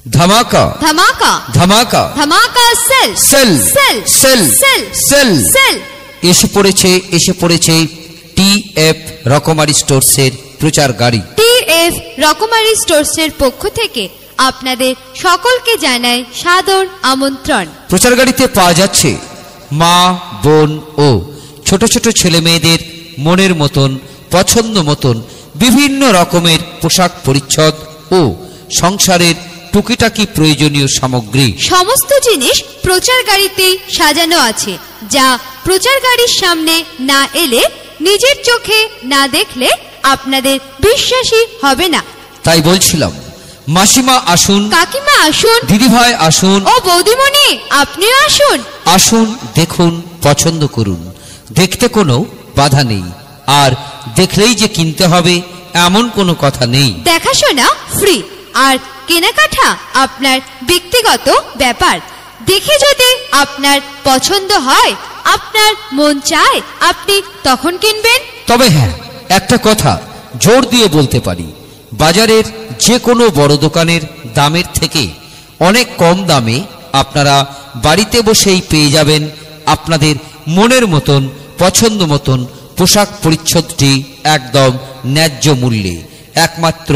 ধামাকা ধামাকা ধামাকা ধামাকা sale sale sale sale sale sale sale এসে পড়েছে টিএফ রকমারি স্টোরসের প্রচার গাড়ি। টিএফ রকমারি স্টোরসের পক্ষ থেকে আপনাদের সকলকে জানাই সাদর আমন্ত্রণ। প্রচার গাড়িতে পাওয়া যাচ্ছে মা, বোন ও ছোট ছোট ছেলে মেয়েদের মনের মতন, পছন্দ মতন বিভিন্ন রকমের পোশাক পরিচ্ছদ ও সংসারের টুকিটাকি প্রয়োজনীয় সামগ্রী। সমস্ত জিনিস প্রচার গাড়িতে সাজানো আছে, যা প্রচার গাড়ির সামনে না এলে, নিজের চোখে না দেখলে আপনাদের বিশ্বাসই হবে না। তাই বলছিলাম, মাসিমা আসুন, কাকিমা আসুন, দিদিভাই আসুন ও বৌদিমণি আপনিও আসুন। আসুন, দেখুন, পছন্দ করুন। দেখতে কোনো বাধা নেই, আর দেখলেই যে কিনতে হবে এমন কোনো কথা নেই। দেখাশোনা ফ্রি, আর কেনাকাটা আপনার ব্যক্তিগত ব্যাপার। দেখে যদি আপনার পছন্দ হয়, আপনার মন চায়, আপনি তখন কিনবেন। তবে হ্যাঁ, একটা কথা জোর দিয়ে বলতে পারি, বাজারের যে কোনো বড় দোকানের দামের থেকে অনেক কম দামে আপনারা বাড়িতে বসেই পেয়ে যাবেন আপনাদের মনের মতন, পছন্দ মতন পোশাক পরিচ্ছদটি একদম ন্যায্য মূল্যে, একমাত্র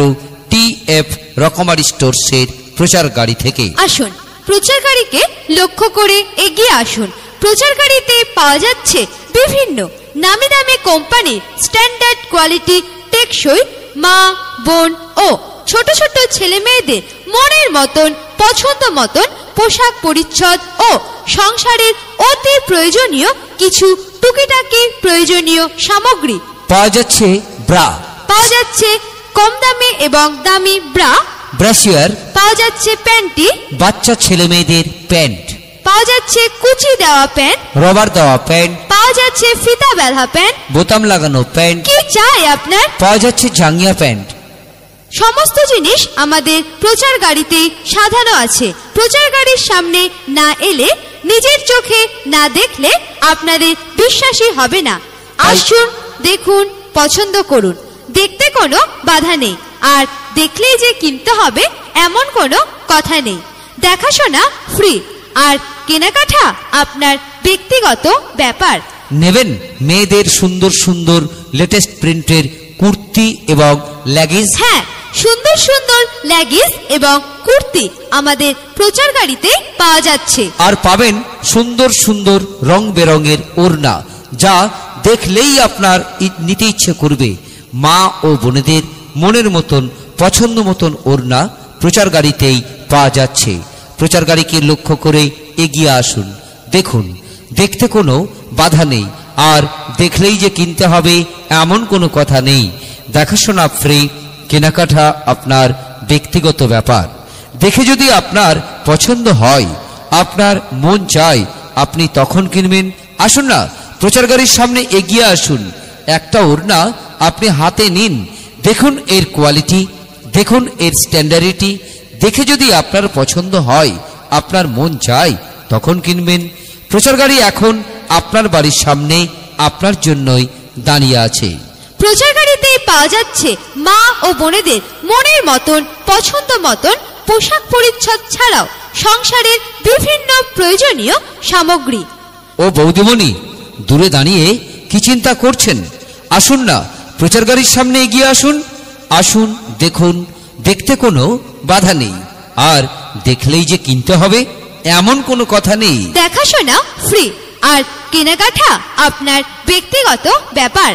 টিএফ রকমারি স্টোরসের প্রচার গাড়ি থেকে। আসুন, প্রচার গাড়িকে লক্ষ্য করে এগিয়ে আসুন। প্রচার গাড়িতে পাওয়া যাচ্ছে বিভিন্ন নামি দামি কোম্পানির স্ট্যান্ডার্ড কোয়ালিটি টেকসই মা, বোন ও ছোট ছোট ছেলে মেয়েদের মনের মতন, পছন্দ মতন পোশাক পরিচ্ছদ ও সংসারের অতি প্রয়োজনীয় কিছু টুকিটাকি প্রয়োজনীয় সামগ্রী। পাওয়া যাচ্ছে ব্রা, পাওয়া যাচ্ছে কম দামি এবং দামি ব্রা, ব্রাশিয়ার, পাওয়া যাচ্ছে প্যান্টি, বাচ্চা ছেলে মেয়েদের প্যান্ট, পাওয়া যাচ্ছে কুচি দেওয়া প্যান্ট, রবার দেওয়া প্যান্ট, পাওয়া যাচ্ছে ফিতা বাঁধা প্যান্ট, বোতাম লাগানো প্যান্ট, কি চাই আপনার, পাওয়া যাচ্ছে জাঙ্গিয়া প্যান্ট। সমস্ত জিনিস আমাদের প্রচার গাড়িতে সাজানো আছে। প্রচার গাড়ির সামনে না এলে, নিজের চোখে না দেখলে আপনাদের বিশ্বাসই হবে না। আসুন, দেখুন, পছন্দ করুন। দেখতে কোনো বাধা নেই, আর দেখলেই যে কিনতে হবে এমন কোনো কথা নেই। দেখাশোনা ফ্রি, আর কেনাকাটা আপনার ব্যক্তিগত ব্যাপার। নেবেন মেয়েদের সুন্দর সুন্দর লেটেস্ট প্রিন্টের কুর্তি এবং লেগিংস? হ্যাঁ, সুন্দর সুন্দর লেগিংস এবং কুর্তি আমাদের প্রচার গাড়িতে পাওয়া যাচ্ছে। আর পাবেন সুন্দর সুন্দর রং বেরঙের ওড়না, যা দেখলেই আপনার নিতে ইচ্ছে করবে। মা ও বোনেদের মনের মতন, পছন্দ মতন ওড়না প্রচার গাড়িতেই পাওয়া যাচ্ছে। প্রচার গাড়িকে লক্ষ্য করে এগিয়ে আসুন, দেখুন। দেখতে কোনো বাধা নেই, আর দেখলেই যে কিনতে হবে এমন কোনো কথা নেই। দেখাশোনা ফ্রি, কেনাকাটা আপনার ব্যক্তিগত ব্যাপার। দেখে যদি আপনার পছন্দ হয়, আপনার মন চায়, আপনি তখন কিনবেন। আসুন না, প্রচার গাড়ির সামনে এগিয়ে আসুন। একটা ওড়না আপনি হাতে নিন, দেখুন এর কোয়ালিটি, দেখুন এর স্ট্যান্ডার্ডিটি। দেখে যদি আপনার পছন্দ হয়, আপনার মন চায়, তখন কিনবেন। প্রচার গাড়ি এখন আপনার বাড়ির সামনে আপনার জন্যই দাঁড়িয়ে আছে। প্রচার গাড়িতে পাওয়া যাচ্ছে মা ও বোনেদের মনের মতন, পছন্দ মতন পোশাক পরিচ্ছদ ছাড়াও সংসারের বিভিন্ন প্রয়োজনীয় সামগ্রী। ও বৌদিমণি, দূরে দাঁড়িয়ে কি চিন্তা করছেন? আসুন না, প্রচার গাড়ির সামনে এগিয়ে আসুন। আসুন, দেখুন। দেখতে কোনো বাধা নেই, আর দেখলেই যে কিনতে হবে এমন কোনো কথা নেই। দেখাশোনা ফ্রি, আর কেনাকাটা আপনার ব্যক্তিগত ব্যাপার।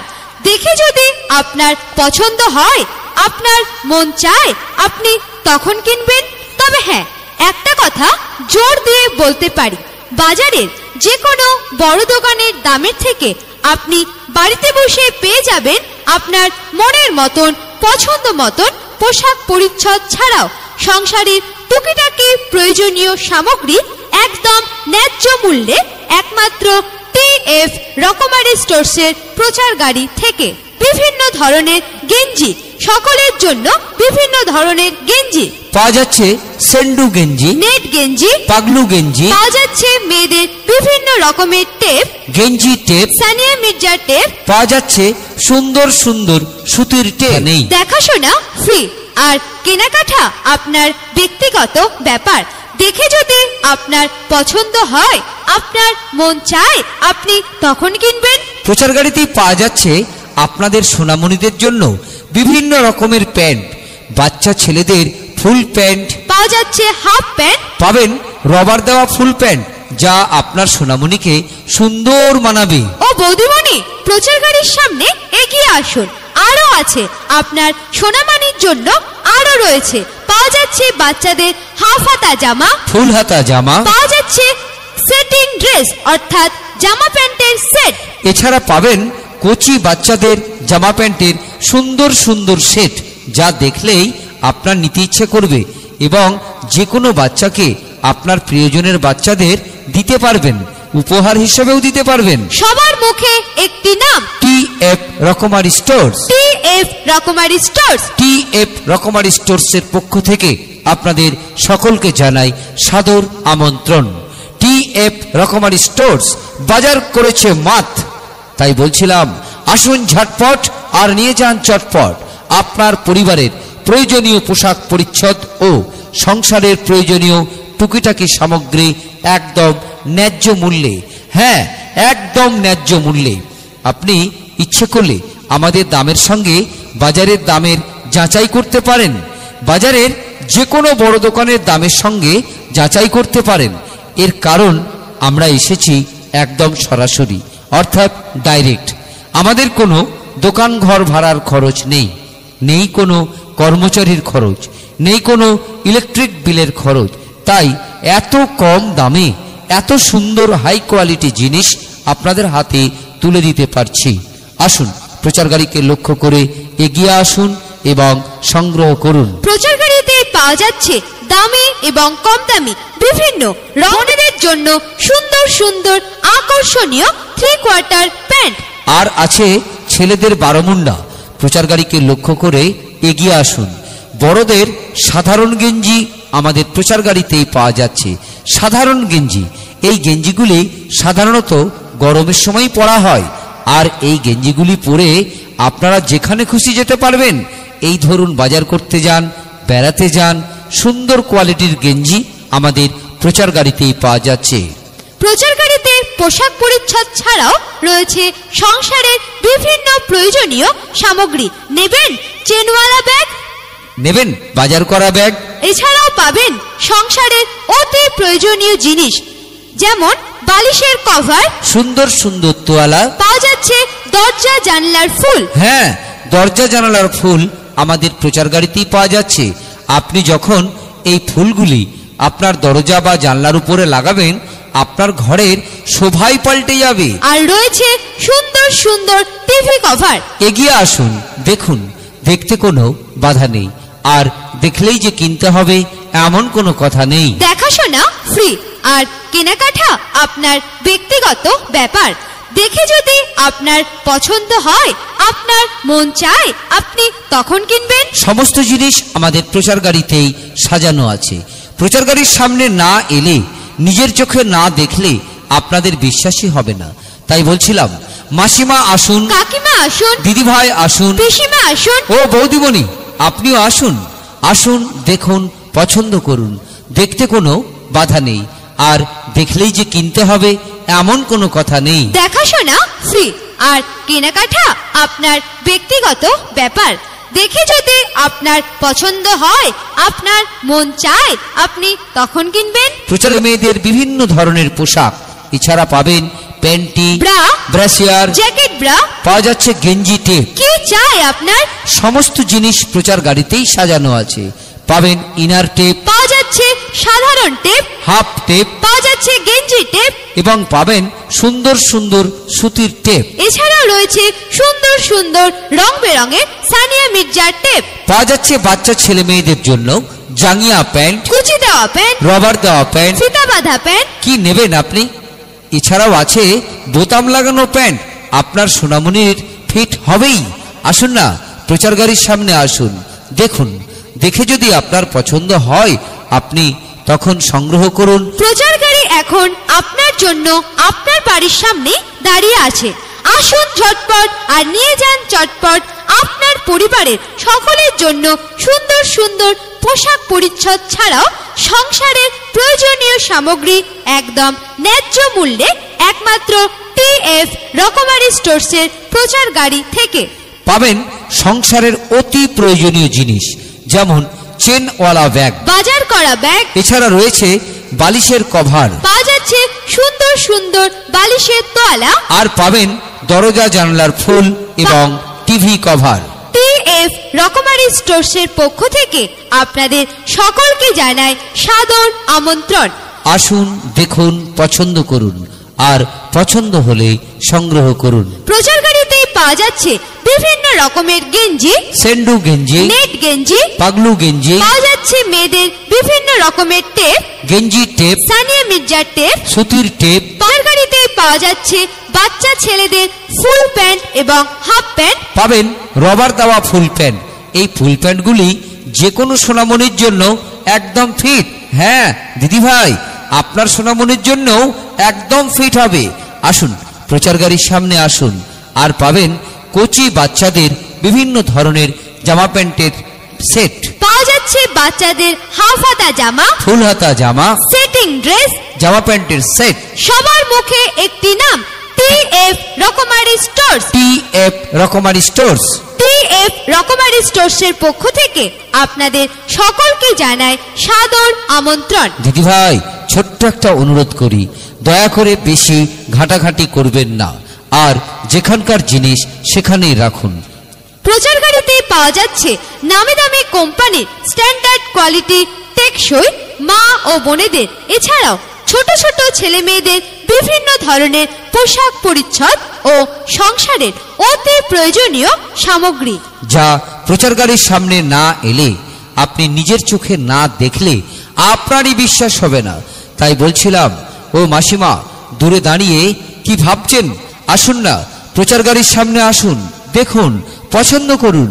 দেখে যদি আপনার পছন্দ হয়, আপনার মন চায়, আপনি তখন কিনবেন। তবে হ্যাঁ, একটা কথা জোর দিয়ে বলতে পারি, বাজারের যে কোনো বড় দোকানের দামের থেকে আপনি বাড়িতে বসে পেয়ে যাবেন আপনার মনের মতন, পছন্দ মতন পোশাক পরিচ্ছদ ছাড়াও সংসারের টুকিটাকি প্রয়োজনীয় সামগ্রী একদম ন্যায্য মূল্যে, একমাত্র টিএফ রকমারি স্টোরসের প্রচার গাড়ি থেকে। বিভিন্ন ধরনের গেঞ্জি, সকলের জন্য বিভিন্ন ধরনের গেঞ্জি পাওয়া যাচ্ছে। সেন্ডু গেঞ্জি, নেট গেঞ্জি, পাগলু গেঞ্জি, পাওয়া যাচ্ছে মেয়েদের বিভিন্ন রকমের টেপ, গেঞ্জি টেপ, সানিয়া মির্জা টেপ, পাওয়া যাচ্ছে সুন্দর সুন্দর সুতির টেপ। নেই, দেখাশোনা ফ্রি, আর কেনাকাটা আপনার ব্যক্তিগত ব্যাপার। দেখে যদি আপনার পছন্দ হয়, আপনার মন চায়, আপনি তখন কিনবেন। প্রচার গাড়িতেই পাওয়া যাচ্ছে আপনাদের সোনামণিদের জন্য বিভিন্ন রকমের প্যান্ট, বাচ্চা ছেলেদের ফুল প্যান্ট পাওয়া যাচ্ছে, হাফ প্যান্ট পাবেন, রবার দেওয়া ফুল প্যান্ট যা আপনার সোনামণিকে সুন্দর মানাবে। ও বৌদিমণি, প্রচার গাড়ির সামনে এগিয়ে আসুন, আরো আছে আপনার সোনামণির জন্য, আরো রয়েছে। পাওয়া যাচ্ছে বাচ্চাদের হাফ হাতা জামা, ফুল হাতা জামা, পাওয়া যাচ্ছে সেটিং ড্রেস অর্থাৎ জামা প্যান্টের সেট। এছাড়া পাবেন কোচি বাচ্চাদের জামা প্যান্টের সুন্দর সুন্দর সেট যা দেখলেই আপনার নিতে ইচ্ছে করবে এবং যে কোনো বাচ্চাকে আপনার প্রিয়জনের বাচ্চাদের দিতে পারবেন, উপহার হিসেবেও দিতে পারবেন। সবার মুখে একটি নাম, টিএফ রকমারি স্টোর্স। টিএফ রকমারি স্টোর্স। টিএফ রকমারি স্টোর্সের পক্ষ থেকে আপনাদের সকলকে জানাই সাদর আমন্ত্রণ। টিএফ রকমারি স্টোর্স বাজার করেছে মাত, তাই বলছিলাম আসুন ঝটপট আর নিয়ে যান চটপট আপনার পরিবারের প্রয়োজনীয় পোশাক পরিচ্ছদ ও সংসারের প্রয়োজনীয় টুকিটাকি সামগ্রী একদম ন্যায্য মূল্যে। হ্যাঁ, একদম ন্যায্য মূল্যে। আপনি ইচ্ছে করলে আমাদের দামের সঙ্গে বাজারের দামের যাচাই করতে পারেন, বাজারের যে কোনো বড় দোকানের দামের সঙ্গে যাচাই করতে পারেন। এর কারণ আমরা এসেছি একদম সরাসরি, অর্থাৎ ডাইরেক্ট। আমাদের কোনো দোকান ঘর ভাড়ার খরচ নেই, নেই কোনো কর্মচারীর খরচ, নেই কোনো ইলেকট্রিক বিলের খরচ। তাই এত কম দামে এত সুন্দর হাই কোয়ালিটি জিনিস আপনাদের হাতে তুলে দিতে পারছি। আসুন প্রচার গাড়িকে লক্ষ্য করে এগিয়ে আসুন এবং সংগ্রহ করুন। প্রচার গাড়িতে পাওয়া যাচ্ছে দামি এবং কম দামি বিভিন্ন রঙের জন্য সুন্দর সুন্দর আকর্ষণীয় 3/4 প্যান্ট, আর আছে ছেলেদের বারোমুন্ডা। প্রচার গাড়িকে লক্ষ্য করে এগিয়ে আসুন। বড়দের সাধারণ গেঞ্জি আমাদের প্রচার গাড়িতেই পাওয়া যাচ্ছে। সাধারণ গেঞ্জি, এই গেঞ্জিগুলি সাধারণত গরমের সময় পরা হয়, আর এই গেঞ্জিগুলি পরে আপনারা যেখানে খুশি যেতে পারবেন। এই ধরুন বাজার করতে যান, বেড়াতে যান, সুন্দর কোয়ালিটির গেঞ্জি আমাদের প্রচার গাড়িতেই পাওয়া যাচ্ছে। প্রচার গাড়িতে পোশাক পরিচ্ছদ ছাড়াও রয়েছে সংসারের বিভিন্ন প্রয়োজনীয় সামগ্রী। নেবেন চেনওয়ালা ব্যাগ, নেবেন বাজার করা ব্যাগ, এছাড়াও পাবেন সংসারের অতি প্রয়োজনীয় জিনিস যেমন বালিশের কভার, সুন্দর সুন্দর তোয়ালা, পাওয়া যাচ্ছে দরজা জানলার ফুল। হ্যাঁ, দরজা জানালার ফুল আমাদের প্রচার গাড়িতেই পাওয়া যাচ্ছে। আপনি যখন এই ফুলগুলি আপনার দরজা বা জানলার উপরে লাগাবেন, আপনার ঘরের শোভাই পাল্টে যাবে। আর রয়েছে সুন্দর সুন্দর টিভি কভার। এগিয়ে আসুন, দেখুন, দেখতে কোনো বাধা নেই, আর দেখলেই যে কিনতে হবে এমন কোনো কথা নেই। দেখাশোনা ফ্রি, আর কেনাকাটা আপনার ব্যক্তিগত ব্যাপার। দেখে যদি আপনার পছন্দ হয়, আপনার মন চায়, আপনি তখন কিনবেন। সমস্ত জিনিস আমাদের প্রচার গাড়িতেই সাজানো আছে। প্রচার গাড়ির সামনে না এলে, নিজের চোখে না দেখলে আপনাদের বিশ্বাসই হবে না। তাই বলছিলাম মাসিমা আসুন, কাকিমা আসুন, দিদিভাই আসুন, পিসিমা আসুন, ও বৌদিমণি আপনিও আসুন। আসুন, দেখুন, পছন্দ করুন, দেখতে কোনো বাধা নেই, আর দেখলেই যে কিনতে হবে এমন কোনো কথা নেই। দেখাশোনা ফ্রি, আর কেনাকাটা আপনার ব্যক্তিগত ব্যাপার। দেখে যদি আপনার পছন্দ হয়, আপনার মন চায়, আপনি তখন কিনবেন। প্রচার মেয়েদের বিভিন্ন ধরনের পোশাক, এছাড়া পাবেন প্যান্টি, ব্রা, ব্রাসিয়ার, জ্যাকেট, ব্রা, পাওয়া যাচ্ছে গেঞ্জি, টেপ। কি চাই আপনার? সমস্ত জিনিস প্রচার গাড়িতেই সাজানো আছে। পাবেন ইনার টেপ, পাওয়া যাচ্ছে সাধারণ টেপ, হাফ টেপ, পাওয়া যাচ্ছে গেঞ্জি টেপ, এবং পাবেন সুন্দর সুন্দর সুতির টেপ। এছাড়াও রয়েছে সুন্দর সুন্দর রং বেরঙের সানিয়া মির্জার টেপ। পাওয়া যাচ্ছে বাচ্চা ছেলে মেয়েদের জন্য জাঙ্গিয়া প্যান্ট, কুচি দেওয়া প্যান্ট, রবার দেওয়া প্যান্ট। ফিতা বাঁধা প্যান্ট। কি নেবেন আপনি? এছাড়াও আছে বোতাম লাগানো প্যান্ট, আপনার সোনামণির ফিট হবেই। আসুন না, প্রচার গাড়ির সামনে আসুন, দেখুন, দেখে যদি আপনার পছন্দ হয় আপনি তখন সংগ্রহ করুন। প্রচার গাড়ি এখন আপনার জন্য আপনার বাড়ির সামনে দাঁড়িয়ে আছে। আসুন ঝটপট আর নিয়ে যান চটপট আপনার পরিবারের সকলের জন্য সুন্দর সুন্দর পোশাক পরিচ্ছদ ছাড়াও সংসারের প্রয়োজনীয় সামগ্রী একদম ন্যায্য মূল্যে একমাত্র টিএফ রকমারি স্টোরসের প্রচার গাড়ি থেকে পাবেন সংসারের অতি প্রয়োজনীয় জিনিস, যেমন চেনওয়ালা ব্যাগ, বাজার করা ব্যাগ, এছাড়া রয়েছে বালিশের কভার, পাওয়া যাচ্ছে সুন্দর সুন্দর বালিশের তোয়ালা, আর পাবেন দরজা জানলার ফুল এবং টিভি কভার। টিএফ রকমারি স্টোরসের পক্ষ থেকে আপনাদের সকলকে জানায় সাদর আমন্ত্রণ। আসুন, দেখুন, পছন্দ করুন, আর পছন্দ হলে সংগ্রহ করুন। প্রচার গাড়িতেই পাওয়া যাচ্ছে বিভিন্ন রকমের গেঞ্জি, সেন্ডু গেঞ্জি, নেট গেঞ্জি, পাগলু গেঞ্জি, পাওয়া যাচ্ছে মেয়েদের বিভিন্ন রকমের টেপ, গেঞ্জি টেপ, সানিয়া মির্জার টেপ, সুতির টেপ। প্রচার গাড়িতেই পাওয়া যাচ্ছে বাচ্চা ছেলেদের ফুল প্যান্ট এবং হাফ প্যান্ট, পাবেন রবার দেওয়া ফুল প্যান্ট। এই ফুল প্যান্টগুলি যে কোনো সোনামণির জন্য একদম ফিট। হ্যাঁ দিদি ভাই, আপনার সোনামণির জন্য একদম ফিট হবে। আসুন, প্রচার গাড়ির সামনে আসুন, আর পাবেন কচি বাচ্চাদের বিভিন্ন ধরনের জামা প্যান্টের সেট। পাওয়া যাচ্ছে বাচ্চাদের হাফ হাতা জামা, ফুল হাতা জামা, সেটিং ড্রেস, জামা প্যান্টের সেট। সবার মুখে একটি নাম, টিএফ রকমারি স্টোরস। টিএফ রকমারি স্টোরস। টিএফ রকমারি স্টোরসের পক্ষ থেকে আপনাদের সকলকে জানায় সাদর আমন্ত্রণ। দিদি ভাই, ছোট্ট একটা অনুরোধ করি, দয়া করে বেশি ঘাটাঘাটি করবেন না, আর যেখানকার জিনিস সেখানেই রাখুন। প্রচার গাড়িতে পাওয়া যাচ্ছে নামি দামি কোম্পানির স্ট্যান্ডার্ড কোয়ালিটি টেকসই মা ও বোনেদের, এছাড়াও ছোট ছোট ছেলে মেয়েদের বিভিন্ন ধরনের পোশাক পরিচ্ছদ ও সংসারের অতি প্রয়োজনীয় সামগ্রী, যা প্রচার গাড়ির সামনে না এলে, আপনি নিজের চোখে না দেখলে আপনারই বিশ্বাস হবে না। তাই বলছিলাম, ও মাসিমা, দূরে দাঁড়িয়ে কি ভাবছেন? আসুন না, প্রচার গাড়ির সামনে আসুন, দেখুন, পছন্দ করুন।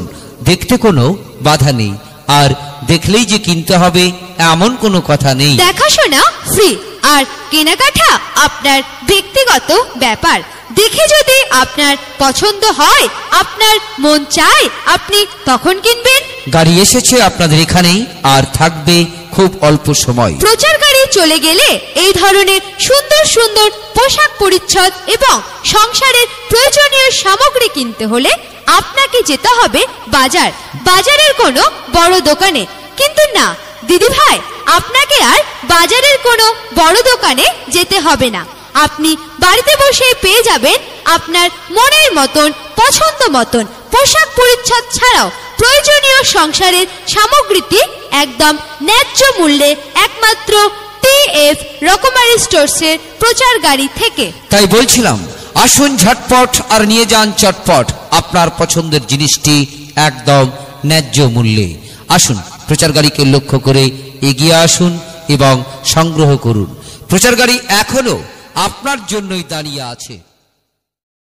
দেখতে কোনো বাধা নেই, আর দেখলেই যে কিনতে হবে এমন কোনো কথা নেই। দেখাশোনা ফ্রি, আর কেনাকাটা আপনার ব্যক্তিগত ব্যাপার। দেখে যদি আপনার পছন্দ হয়, আপনার মন চায়, আপনি তখন কিনবেন। গাড়ি এসেছে আপনাদের এখানেই, আর থাকবে খুব অল্প সময়। প্রচার গাড়ি চলে গেলে এই ধরনের সুন্দর সুন্দর পোশাক পরিচ্ছদ এবং সংসারের প্রয়োজনীয় সামগ্রী কিনতে হলে আপনাকে যেতে হবে বাজার, বাজারের কোনো বড় দোকানে। কিন্তু না দিদি ভাই, আপনাকে আর বাজারের কোনো বড় দোকানে যেতে হবে না। আপনি বাড়িতে বসে পেয়ে যাবেন আপনার মনের মতন, পছন্দ মতন পোশাক পরিচ্ছদ ছাড়াও প্রয়োজনীয় সংসারের সামগ্রীটি একদম ন্যায্য মূল্যে একমাত্র টিএফ রকমারি স্টোরসের প্রচার গাড়ি থেকে। তাই বলছিলাম, আসুন ঝটপট আর নিয়ে যান চটপট আপনার পছন্দের জিনিসটি একদম ন্যায্য মূল্যে। আসুন, প্রচার গাড়িকে লক্ষ্য করে এগিয়ে আসুন এবং সংগ্রহ করুন। প্রচার গাড়ি এখনো আপনার জন্যই দাঁড়িয়ে আছে।